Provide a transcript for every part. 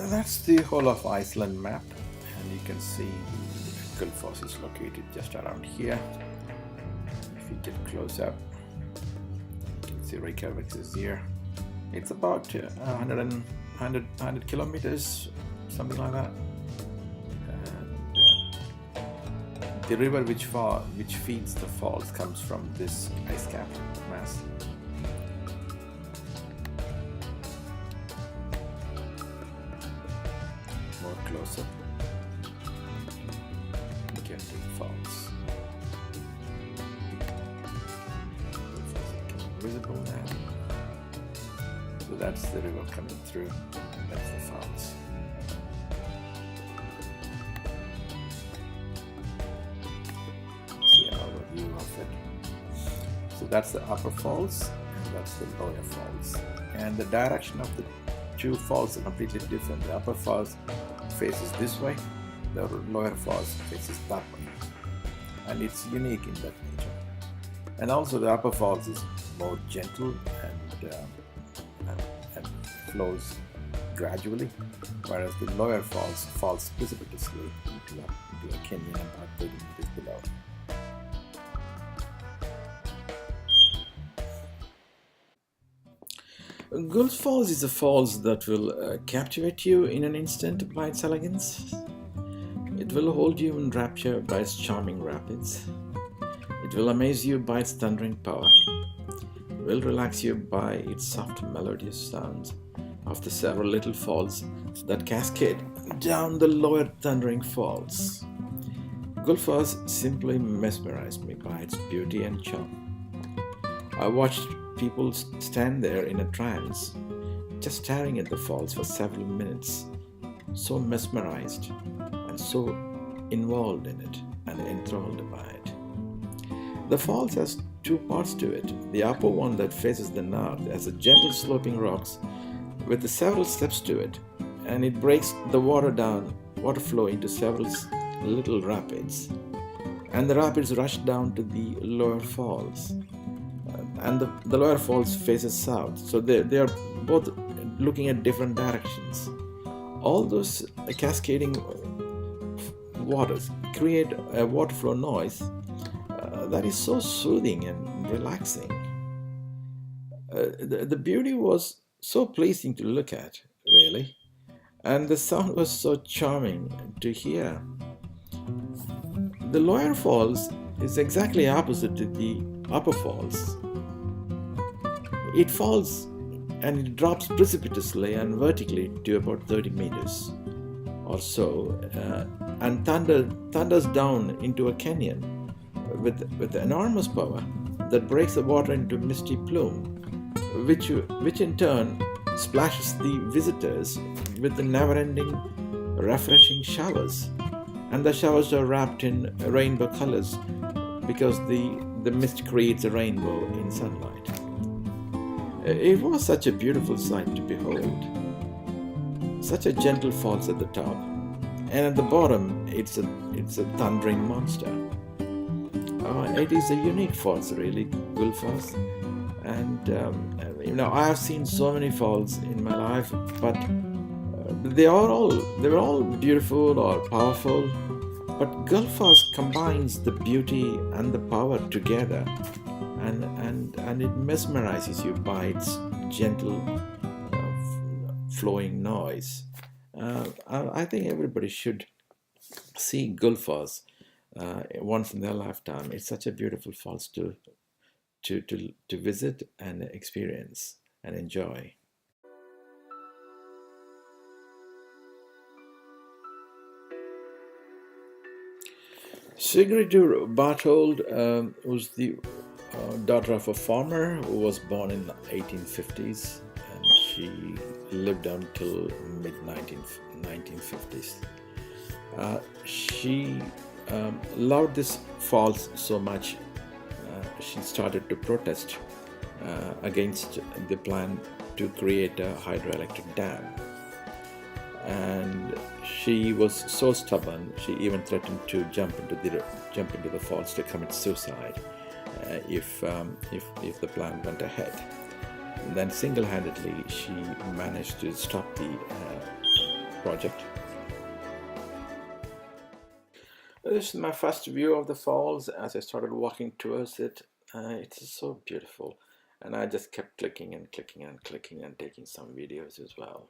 That's the whole of Iceland map, and you can see Gullfoss is located just around here. If you get close up, you can see Reykjavik is here. It's about 100 kilometers, something like that. And the river which feeds the falls comes from this ice cap mass. More close up. Celtic Falls. Visible now. So that's the river coming through. That's the falls. See an overview of it. So that's the upper falls and that's the lower falls. And the direction of the two falls are completely different. The upper falls faces this way, the lower falls faces that way. And it's unique in that nature. And also the upper falls is more gentle and flows gradually, whereas the lower falls precipitously into a canyon about 30 meters below. Gullfoss is a falls that will captivate you in an instant by its elegance. It will hold you in rapture by its charming rapids. It will amaze you by its thundering power. It will relax you by its soft melodious sounds of the several little falls that cascade down the lower thundering falls. Gullfoss simply mesmerized me by its beauty and charm. I watched people stand there in a trance, just staring at the falls for several minutes, so mesmerized and so involved in it and enthralled by it. The falls has two parts to it. The upper one that faces the north has a gentle sloping rocks with several steps to it, and it breaks the water flow into several little rapids, and the rapids rush down to the lower falls. And the lower falls faces south, so they are both looking at different directions. All those cascading waters create a water flow noise that is so soothing and relaxing. The beauty was so pleasing to look at, really, and the sound was so charming to hear. The lower falls is exactly opposite to the upper falls. It falls and it drops precipitously and vertically to about 30 meters or so, and thunders down into a canyon with enormous power that breaks the water into misty plume, which in turn splashes the visitors with the never-ending refreshing showers. And the showers are wrapped in rainbow colors because the mist creates a rainbow in sunlight. It was such a beautiful sight to behold. Such a gentle falls at the top, and at the bottom it's a thundering monster. It is a unique falls, really, Gullfoss. And I have seen so many falls in my life, but they were all beautiful or powerful. But Gullfoss combines the beauty and the power together, and it mesmerizes you by its gentle flowing noise. I think everybody should see Gullfoss once in their lifetime. It's such a beautiful falls to visit and experience and enjoy. Sigridur Barthold was the daughter of a farmer who was born in the 1850s, and she lived until mid-1950s. She loved this falls so much, she started to protest against the plan to create a hydroelectric dam. And she was so stubborn, she even threatened to jump into the falls to commit suicide if the plan went ahead. And then single-handedly, she managed to stop project. This is my first view of the falls. As I started walking towards it, it's so beautiful, and I just kept clicking and clicking and clicking and taking some videos as well.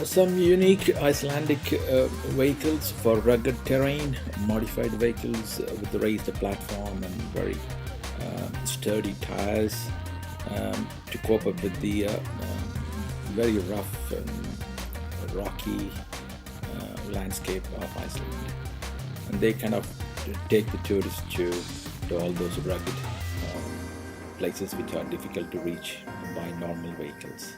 Some unique Icelandic vehicles for rugged terrain, modified vehicles with raised platform and very sturdy tires to cope up with the very rough and rocky landscape of Iceland. And they kind of take the tourists to all those rugged places which are difficult to reach by normal vehicles.